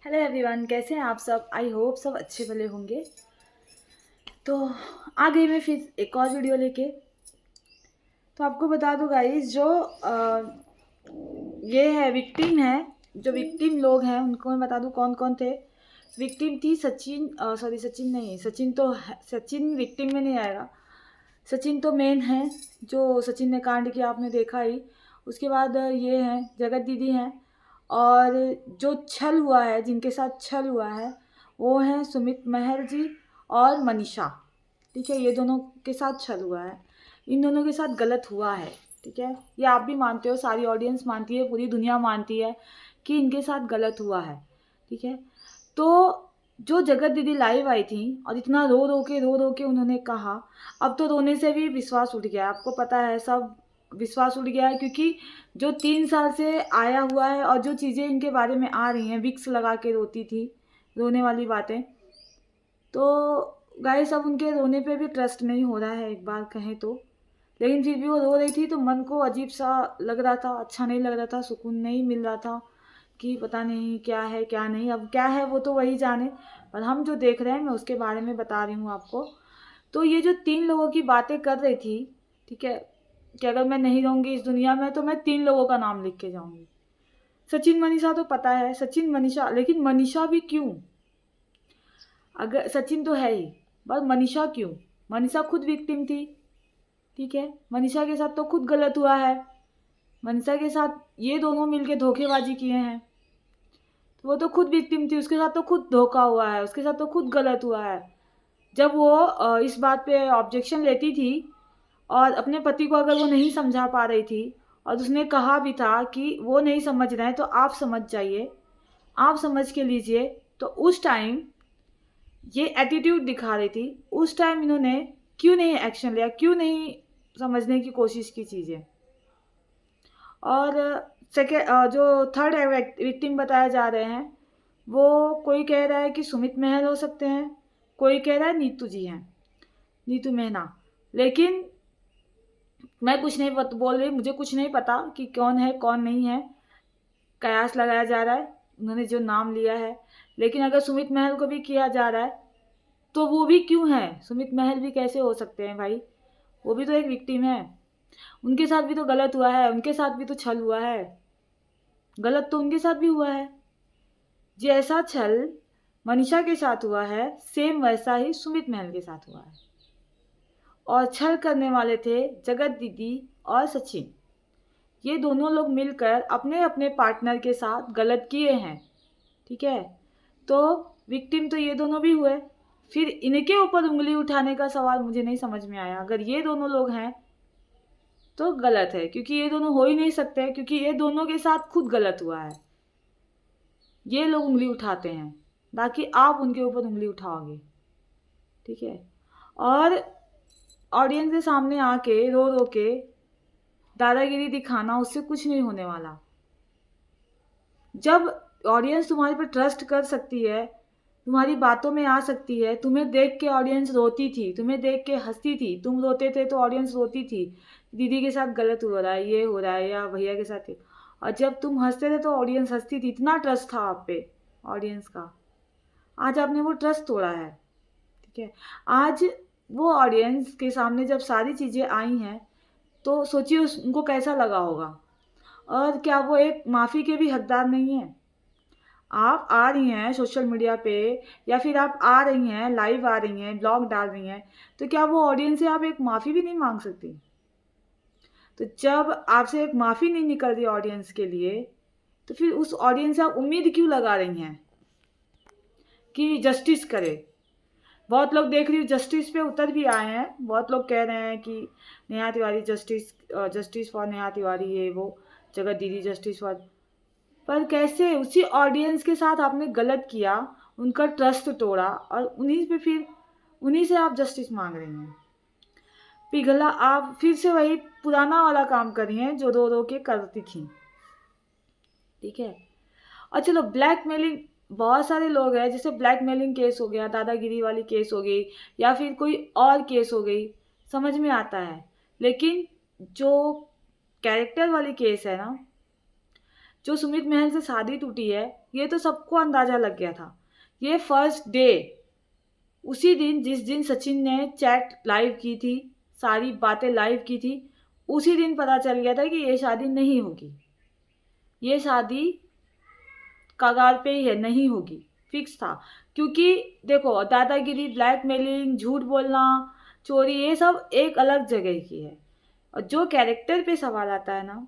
Hello everyone, कैसे हैं आप सब। आई होप सब अच्छे भले होंगे। तो आ गई मैं फिर एक और वीडियो लेके। तो आपको बता दूं गाइस, जो ये है विक्टिम है, जो विक्टिम लोग हैं उनको मैं बता दूं कौन कौन थे। विक्टिम थी सचिन, सॉरी सचिन नहीं, सचिन तो सचिन विक्टिम में नहीं आएगा। सचिन तो मेन है, जो सचिन ने कांड किया आपने देखा ही। उसके बाद ये हैं जगत दीदी हैं, और जो छल हुआ है, जिनके साथ छल हुआ है वो हैं सुमित महल जी और मनीषा। ठीक है, ये दोनों के साथ छल हुआ है, इन दोनों के साथ गलत हुआ है। ठीक है, ये आप भी मानते हो, सारी ऑडियंस मानती है, पूरी दुनिया मानती है कि इनके साथ गलत हुआ है। ठीक है, तो जो जगत दीदी लाइव आई थी और इतना रो रो के उन्होंने कहा, अब तो रोने से भी विश्वास उठ गया है। आपको पता है, सब विश्वास उठ गया है, क्योंकि जो 3 साल से आया हुआ है और जो चीज़ें इनके बारे में आ रही हैं, विक्स लगा के रोती थी, रोने वाली बातें, तो गाइस अब उनके रोने पे भी ट्रस्ट नहीं हो रहा है, एक बार कहें तो। लेकिन फिर भी वो रो रही थी तो मन को अजीब सा लग रहा था, अच्छा नहीं लग रहा था, सुकून नहीं मिल रहा था कि पता नहीं क्या है क्या नहीं। अब क्या है वो तो वही जाने, पर हम जो देख रहे हैं मैं उसके बारे में बता रही हूँ आपको। तो ये जो 3 लोगों की बातें कर रही थी, ठीक है, कि अगर मैं नहीं रहूँगी इस दुनिया में तो मैं 3 लोगों का नाम लिख के जाऊँगी। सचिन मनीषा तो पता है, सचिन मनीषा, लेकिन मनीषा भी क्यों? अगर सचिन तो है ही, बस मनीषा क्यों? मनीषा खुद विक्टिम थी। ठीक है, मनीषा के साथ तो खुद गलत हुआ है, मनीषा के साथ ये दोनों मिलके धोखेबाजी किए हैं, तो वो तो खुद विक्टिम थी, उसके साथ तो खुद धोखा हुआ है, उसके साथ तो खुद गलत हुआ है। जब वो इस बात पे ऑब्जेक्शन लेती थी और अपने पति को अगर वो नहीं समझा पा रही थी, और उसने कहा भी था कि वो नहीं समझ रहे हैं तो आप समझ जाइए, आप समझ के लीजिए, तो उस टाइम ये एटीट्यूड दिखा रही थी। उस टाइम इन्होंने क्यों नहीं एक्शन लिया, क्यों नहीं समझने की कोशिश की चीज़ें। और सेकेंड जो थर्ड विक्टिम बताए जा रहे हैं, वो कोई कह रहा है कि सुमित महल हो सकते हैं, कोई कह रहा है नीतू जी हैं, नीतू मेहना। लेकिन मैं कुछ नहीं बोल रही, मुझे कुछ नहीं पता कि कौन है कौन नहीं है, कयास लगाया जा रहा है उन्होंने जो नाम लिया है। लेकिन अगर सुमित महल को भी किया जा रहा है तो वो भी क्यों है? सुमित महल भी कैसे हो सकते हैं भाई? वो भी तो एक विक्टिम है, उनके साथ भी तो गलत हुआ है, उनके साथ भी तो छल हुआ है, गलत तो उनके साथ भी हुआ है। जैसा छल मनीषा के साथ हुआ है, सेम वैसा ही सुमित महल के साथ हुआ है। और छल करने वाले थे जगत दीदी और सचिन, ये दोनों लोग मिलकर अपने अपने पार्टनर के साथ गलत किए हैं। ठीक है, तो विक्टिम तो ये दोनों भी हुए, फिर इनके ऊपर उंगली उठाने का सवाल मुझे नहीं समझ में आया। अगर ये दोनों लोग हैं तो गलत है, क्योंकि ये दोनों हो ही नहीं सकते, क्योंकि ये दोनों के साथ खुद गलत हुआ है। ये लोग उंगली उठाते हैं, बाकी आप उनके ऊपर उंगली उठाओगे। ठीक है, और ऑडियंस के सामने आके रो रो के दादागिरी दिखाना, उससे कुछ नहीं होने वाला। जब ऑडियंस तुम्हारे पर ट्रस्ट कर सकती है, तुम्हारी बातों में आ सकती है, तुम्हें देख के ऑडियंस रोती थी, तुम्हें देख के हंसती थी, तुम रोते थे तो ऑडियंस रोती थी, दीदी के साथ गलत हो रहा है, ये हो रहा है, या भैया के साथ। और जब तुम हंसते थे तो ऑडियंस हंसती थी, इतना ट्रस्ट था आप पे ऑडियंस का। आज आपने वो ट्रस्ट तोड़ा है। ठीक है, आज वो ऑडियंस के सामने जब सारी चीज़ें आई हैं तो सोचिए उनको कैसा लगा होगा। और क्या वो एक माफ़ी के भी हकदार नहीं है? आप आ रही हैं सोशल मीडिया पे, या फिर आप आ रही हैं लाइव आ रही हैं, ब्लॉग डाल रही हैं, तो क्या वो ऑडियंस से आप एक माफ़ी भी नहीं मांग सकती? तो जब आपसे एक माफ़ी नहीं निकल रही ऑडियंस के लिए, तो फिर उस ऑडियंस से आप उम्मीद क्यों लगा रही हैं कि जस्टिस करे? बहुत लोग देख रही हूँ जस्टिस पे उतर भी आए हैं, बहुत लोग कह रहे हैं कि Neha Tiwari justice, justice for Neha Tiwari, ये वो, जगत दीदी जस्टिस फॉर। पर कैसे? उसी ऑडियंस के साथ आपने गलत किया, उनका ट्रस्ट तोड़ा, और उन्हीं पे फिर उन्हीं से आप जस्टिस मांग रही हैं। पिघला, आप फिर से वही पुराना वाला काम कर रही हैं जो रो रो के करती थी। ठीक है, और चलो ब्लैकमेलिंग, बहुत सारे लोग हैं, जैसे ब्लैकमेलिंग केस हो गया, दादागिरी वाली केस हो गई, या फिर कोई और केस हो गई, समझ में आता है। लेकिन जो कैरेक्टर वाली केस है ना, जो सुमित महल से शादी टूटी है, ये तो सबको अंदाज़ा लग गया था। ये फर्स्ट डे, उसी दिन जिस दिन सचिन ने चैट लाइव की थी, सारी बातें लाइव की थी, उसी दिन पता चल गया था कि ये शादी नहीं होगी। ये शादी कगार पे ही है, नहीं होगी, फिक्स था। क्योंकि देखो, दादागिरी, ब्लैकमेलिंग, झूठ बोलना, चोरी, ये सब एक अलग जगह की है, और जो कैरेक्टर पे सवाल आता है ना,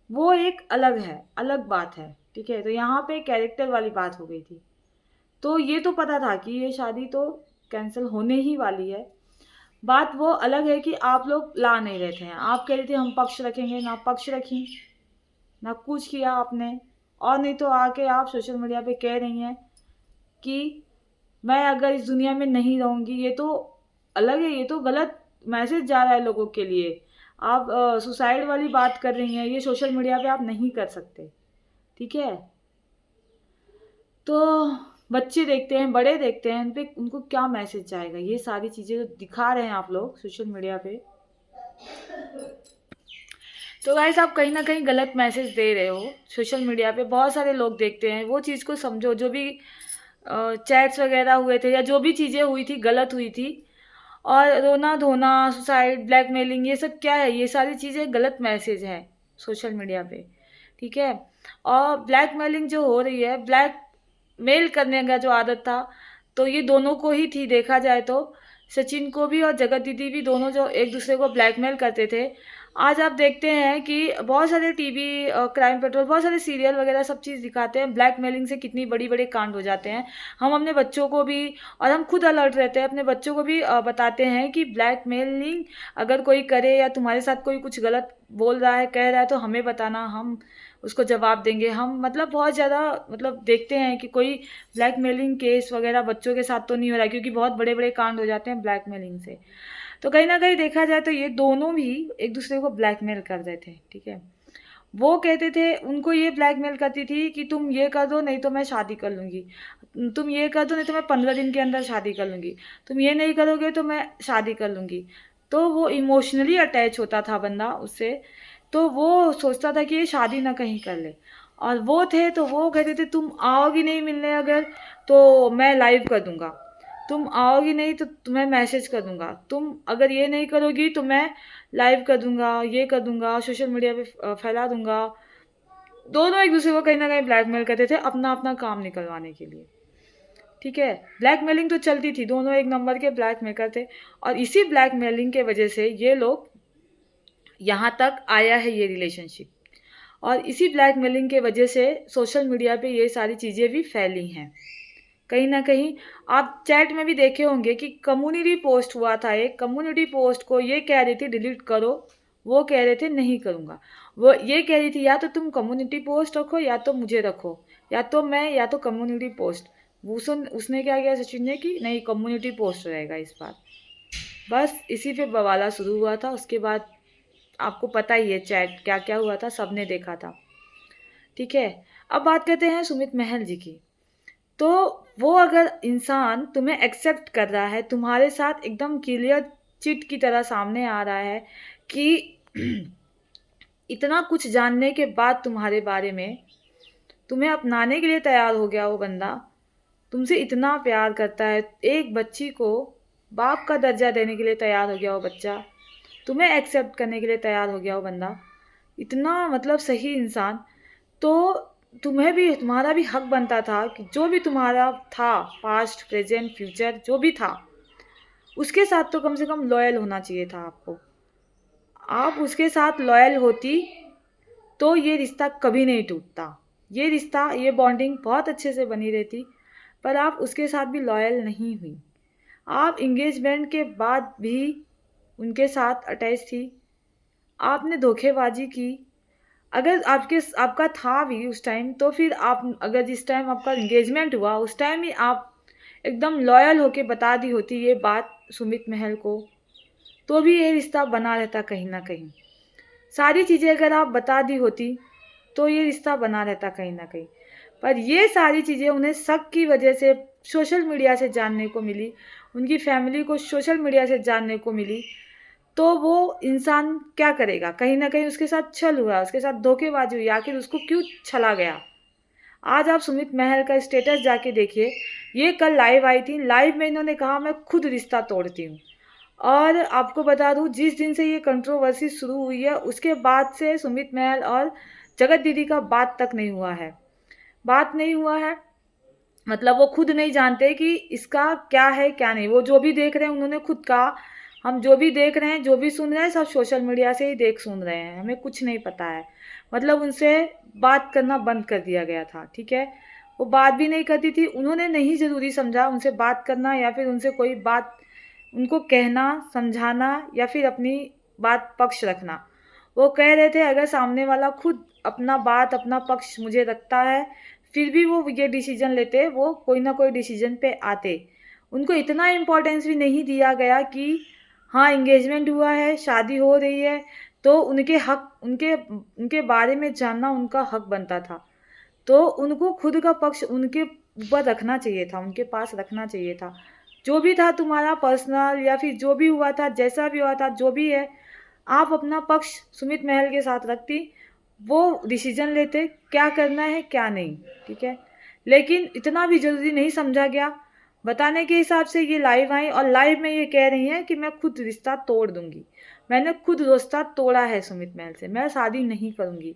वो एक अलग है, अलग बात है। ठीक है, तो यहाँ पे कैरेक्टर वाली बात हो गई थी। तो ये तो पता था कि ये शादी तो कैंसिल होने ही वाली है। बात वो अलग है कि आप लोग ला नहीं रहे थे। आप कह रहे थे हम पक्ष रखेंगे, ना पक्ष रखी, ना कुछ किया आपने। और नहीं तो आके आप सोशल मीडिया पे कह रही हैं कि मैं अगर इस दुनिया में नहीं रहूँगी। ये तो अलग है, ये तो गलत मैसेज जा रहा है लोगों के लिए। आप सुसाइड वाली बात कर रही हैं, ये सोशल मीडिया पे आप नहीं कर सकते। ठीक है, तो बच्चे देखते हैं, बड़े देखते हैं, उन पे उनको क्या मैसेज जाएगा। ये सारी चीज़ें जो दिखा रहे हैं आप लोग सोशल मीडिया पे, तो गाइस आप कहीं ना कहीं गलत मैसेज दे रहे हो। सोशल मीडिया पे बहुत सारे लोग देखते हैं, वो चीज़ को समझो। जो भी चैट्स वगैरह हुए थे या जो भी चीज़ें हुई थी गलत हुई थी। और रोना धोना, सुसाइड, ब्लैकमेलिंग, ये सब क्या है? ये सारी चीज़ें गलत मैसेज है सोशल मीडिया पे। ठीक है, और ब्लैकमेलिंग जो हो रही है, ब्लैकमेल करने का जो आदत था, तो ये दोनों को ही थी। देखा जाए तो सचिन को भी और जगत दीदी भी, दोनों जो एक दूसरे को ब्लैकमेल करते थे। आज आप देखते हैं कि बहुत सारे टीवी, क्राइम पेट्रोल, बहुत सारे सीरियल वगैरह सब चीज़ दिखाते हैं। ब्लैकमेलिंग से कितनी बड़ी बड़े कांड हो जाते हैं। हम अपने बच्चों को भी, और हम खुद अलर्ट रहते हैं, अपने बच्चों को भी बताते हैं कि ब्लैकमेलिंग अगर कोई करे या तुम्हारे साथ कोई कुछ गलत बोल रहा है, कह रहा है, तो हमें बताना, हम उसको जवाब देंगे। हम मतलब बहुत ज़्यादा मतलब देखते हैं कि कोई ब्लैकमेलिंग केस वगैरह बच्चों के साथ तो नहीं हो रहा है, क्योंकि बहुत बड़े बड़े कांड हो जाते हैं ब्लैकमेलिंग से। तो कहीं ना कहीं देखा जाए तो ये दोनों भी एक दूसरे को ब्लैकमेल कर रहे थे। ठीक है, वो कहते थे, उनको ये ब्लैकमेल करती थी कि तुम ये कर दो नहीं तो मैं शादी कर लूँगी, तुम ये कर दो नहीं तो मैं 15 दिन के अंदर शादी कर लूँगी, तुम ये नहीं करोगे तो मैं शादी कर लूँगी। तो वो इमोशनली अटैच होता था बंदा उससे, तो वो सोचता था कि ये शादी ना कहीं कर ले। और वो थे तो वो कहते थे तुम आओगी नहीं मिलने अगर, तो मैं लाइव कर दूँगा, तुम आओगी नहीं तो तुम्हें मैसेज कर दूँगा, तुम अगर ये नहीं करोगी तो मैं लाइव कर दूँगा, ये कर दूँगा, सोशल मीडिया पे फैला दूँगा। दोनों एक दूसरे को कहीं ना कहीं ब्लैकमेल करते थे अपना अपना काम निकलवाने के लिए। ठीक है, ब्लैकमेलिंग तो चलती थी, दोनों एक नंबर के ब्लैकमेकर थे। और इसी ब्लैकमेलिंग के वजह से ये लोग यहाँ तक आया है, ये रिलेशनशिप। और इसी ब्लैकमेलिंग के वजह से सोशल मीडिया पे ये सारी चीज़ें भी फैली हैं। कहीं ना कहीं आप चैट में भी देखे होंगे कि कम्युनिटी पोस्ट हुआ था। एक कम्युनिटी पोस्ट को ये कह रही थी डिलीट करो, वो कह रहे थे नहीं करूँगा। वो ये कह रही थी या तो तुम कम्युनिटी पोस्ट रखो या तो मुझे रखो, या तो मैं या तो कम्युनिटी पोस्ट। उसने क्या किया सचिन ने कि नहीं, कम्युनिटी पोस्ट रहेगा इस बार। बस इसी पे बवाला शुरू हुआ था। उसके बाद आपको पता ही है चैट क्या क्या हुआ था, सबने देखा था। ठीक है, अब बात करते हैं सुमित महल जी की। तो वो अगर इंसान तुम्हें एक्सेप्ट कर रहा है, तुम्हारे साथ एकदम क्लियर चिट की तरह सामने आ रहा है कि इतना कुछ जानने के बाद तुम्हारे बारे में तुम्हें अपनाने के लिए तैयार हो गया, वो बंदा तुमसे इतना प्यार करता है, एक बच्ची को बाप का दर्जा देने के लिए तैयार हो गया वो बच्चा, तुम्हें एक्सेप्ट करने के लिए तैयार हो गया वो बंदा, इतना मतलब सही इंसान। तो तुम्हें भी, तुम्हारा भी हक बनता था कि जो भी तुम्हारा था, पास्ट प्रेजेंट फ्यूचर जो भी था, उसके साथ तो कम से कम लॉयल होना चाहिए था आपको। आप उसके साथ लॉयल होती तो ये रिश्ता कभी नहीं टूटता, ये रिश्ता, ये बॉन्डिंग बहुत अच्छे से बनी रहती। पर आप उसके साथ भी लॉयल नहीं हुई। आप इंगेजमेंट के बाद भी उनके साथ अटैच थी, आपने धोखेबाजी की। अगर आपका था भी उस टाइम, तो फिर आप अगर जिस टाइम आपका इंगेजमेंट हुआ उस टाइम ही आप एकदम लॉयल होके बता दी होती ये बात सुमित महल को, तो भी ये रिश्ता बना रहता कहीं ना कहीं। सारी चीज़ें अगर आप बता दी होती तो ये रिश्ता बना रहता कहीं ना कहीं। पर ये सारी चीज़ें उन्हें शक की वजह से सोशल मीडिया से जानने को मिली, उनकी फैमिली को सोशल मीडिया से जानने को मिली। तो वो इंसान क्या करेगा, कहीं ना कहीं उसके साथ छल हुआ, उसके साथ धोखेबाजी हुई। आखिर उसको क्यों छला गया? आज आप सुमित महल का स्टेटस जाके देखिए, ये कल लाइव आई थी, लाइव में इन्होंने कहा मैं खुद रिश्ता तोड़ती हूँ। और आपको बता दूँ, जिस दिन से ये कंट्रोवर्सी शुरू हुई है उसके बाद से सुमित महल और जगत दीदी का बात तक नहीं हुआ है, बात नहीं हुआ है। मतलब वो खुद नहीं जानते कि इसका क्या है क्या नहीं। वो जो भी देख रहे हैं, उन्होंने खुद कहा हम जो भी देख रहे हैं, जो भी सुन रहे हैं, सब सोशल मीडिया से ही देख सुन रहे हैं, हमें कुछ नहीं पता है। मतलब उनसे बात करना बंद कर दिया गया था, ठीक है। वो बात भी नहीं करती थी, उन्होंने नहीं ज़रूरी समझा उनसे बात करना या फिर उनसे कोई बात उनको कहना, समझाना या फिर अपनी बात पक्ष रखना। वो कह रहे थे अगर सामने वाला खुद अपना बात, अपना पक्ष मुझे रखता है, फिर भी वो ये डिसीजन लेते, वो कोई ना कोई डिसीजन पे आते। उनको इतना इम्पोर्टेंस भी नहीं दिया गया कि हाँ एंगेजमेंट हुआ है, शादी हो रही है, तो उनके हक, उनके बारे में जानना उनका हक बनता था। तो उनको खुद का पक्ष उनके ऊपर रखना चाहिए था, उनके पास रखना चाहिए था। जो भी था तुम्हारा पर्सनल या फिर जो भी हुआ था, जैसा भी हुआ था, जो भी है, आप अपना पक्ष सुमित महल के साथ रखती, वो डिसीजन लेते क्या करना है क्या नहीं, ठीक है। लेकिन इतना भी जल्दी नहीं समझा गया। बताने के हिसाब से ये लाइव आई और लाइव में ये कह रही हैं कि मैं खुद रिश्ता तोड़ दूंगी, मैंने खुद रिश्ता तोड़ा है सुमित महल से, मैं शादी नहीं करूंगी।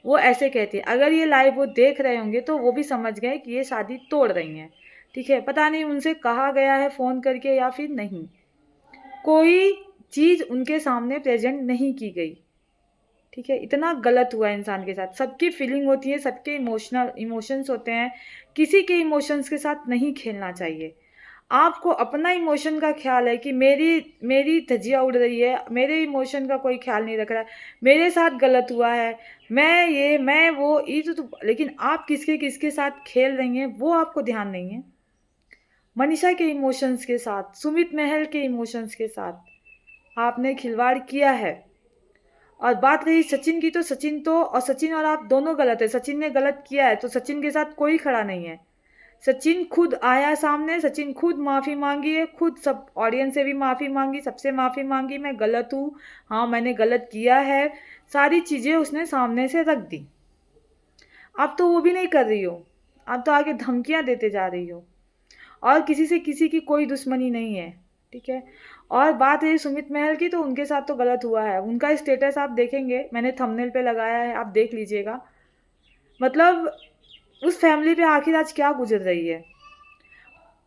वो ऐसे कहती है। अगर ये लाइव वो देख रहे होंगे तो वो भी समझ गए कि ये शादी तोड़ रही हैं, ठीक है। पता नहीं उनसे कहा गया है फ़ोन करके या फिर नहीं, कोई चीज़ उनके सामने प्रेजेंट नहीं की गई, ठीक है। इतना गलत हुआ इंसान के साथ। सबकी फीलिंग होती है, सबके इमोशंस होते हैं, किसी के इमोशंस के साथ नहीं खेलना चाहिए। आपको अपना इमोशन का ख्याल है कि मेरी धज्जियाँ उड़ रही है, मेरे इमोशन का कोई ख्याल नहीं रख रहा है, मेरे साथ गलत हुआ है, मैं वो ये तो लेकिन आप किसके साथ खेल रही हैं वो आपको ध्यान नहीं है। मनीषा के इमोशंस के साथ, सुमित महल के इमोशंस के साथ आपने खिलवाड़ किया है। और बात रही सचिन की, तो सचिन और आप दोनों गलत है। सचिन ने गलत किया है तो सचिन के साथ कोई खड़ा नहीं है। सचिन खुद आया सामने, सचिन खुद माफ़ी मांगी है, खुद सब ऑडियंस से भी माफ़ी मांगी, सबसे माफ़ी मांगी, मैं गलत हूँ, हाँ मैंने गलत किया है, सारी चीज़ें उसने सामने से रख दी। आप तो वो भी नहीं कर रही हो, आप तो आगे धमकियाँ देते जा रही हो। और किसी से किसी की कोई दुश्मनी नहीं है, ठीक है। और बात है सुमित महल की, तो उनके साथ तो गलत हुआ है। उनका स्टेटस आप देखेंगे, मैंने थंबनेल पे लगाया है, आप देख लीजिएगा। मतलब उस फैमिली पे आखिर आज क्या गुजर रही है।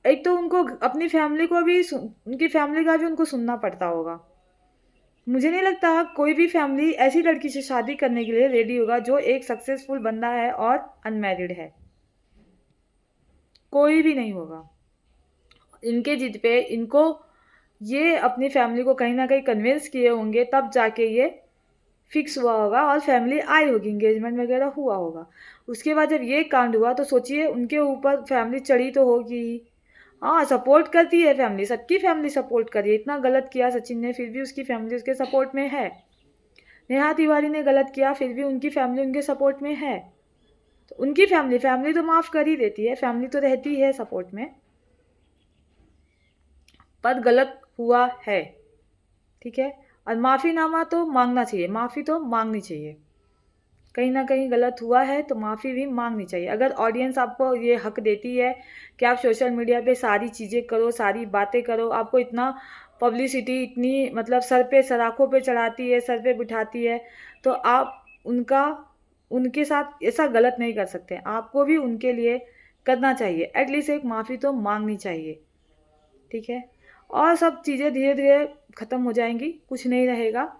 एक तो उनको अपनी फैमिली को भी उनकी फैमिली का भी उनको सुनना पड़ता होगा। मुझे नहीं लगता कोई भी फैमिली ऐसी लड़की से शादी करने के लिए रेडी होगा जो एक सक्सेसफुल बंदा है और अनमैरिड है, कोई भी नहीं होगा। इनके जिद पे इनको ये अपनी फैमिली को कहीं ना कहीं कन्विंस किए होंगे, तब जाके ये फिक्स हुआ होगा और फैमिली आई होगी, इंगेजमेंट वगैरह हुआ होगा। उसके बाद जब ये कांड हुआ तो सोचिए उनके ऊपर फैमिली चढ़ी तो होगी ही। हाँ सपोर्ट करती है फैमिली, सबकी फैमिली सपोर्ट कर रही है। इतना गलत किया सचिन ने, फिर भी उसकी फैमिली उसके सपोर्ट में है। नेहा तिवारी ने गलत किया, फिर भी उनकी फैमिली उनके सपोर्ट में है। तो उनकी फैमिली तो माफ़ कर ही देती है, फैमिली तो रहती है सपोर्ट में। पर गलत हुआ है, ठीक है। और माफ़ीनामा तो मांगना चाहिए, माफ़ी तो मांगनी चाहिए। कहीं ना कहीं गलत हुआ है तो माफ़ी भी मांगनी चाहिए। अगर ऑडियंस आपको ये हक देती है कि आप सोशल मीडिया पे सारी चीज़ें करो, सारी बातें करो, आपको इतना पब्लिसिटी इतनी मतलब सर पे सराखों पे चढ़ाती है, सर पे बिठाती है, तो आप उनके साथ ऐसा गलत नहीं कर सकते। आपको भी उनके लिए करना चाहिए, एटलीस्ट एक माफ़ी तो मांगनी चाहिए, ठीक है। और सब चीज़ें धीरे धीरे ख़त्म हो जाएंगी, कुछ नहीं रहेगा।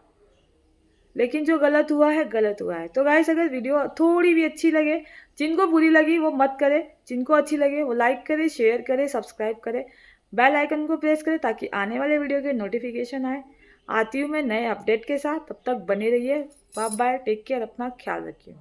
लेकिन जो गलत हुआ है गलत हुआ है। तो गाइस अगर वीडियो थोड़ी भी अच्छी लगे, जिनको बुरी लगी वो मत करे, जिनको अच्छी लगे वो लाइक करे, शेयर करे, सब्सक्राइब करे, बेल आइकन को प्रेस करे ताकि आने वाले वीडियो के नोटिफिकेशन आए। आती हूँ मैं नए अपडेट के साथ, तब तक बने रहिए। बाय बाय, टेक केयर, अपना ख्याल रखिए।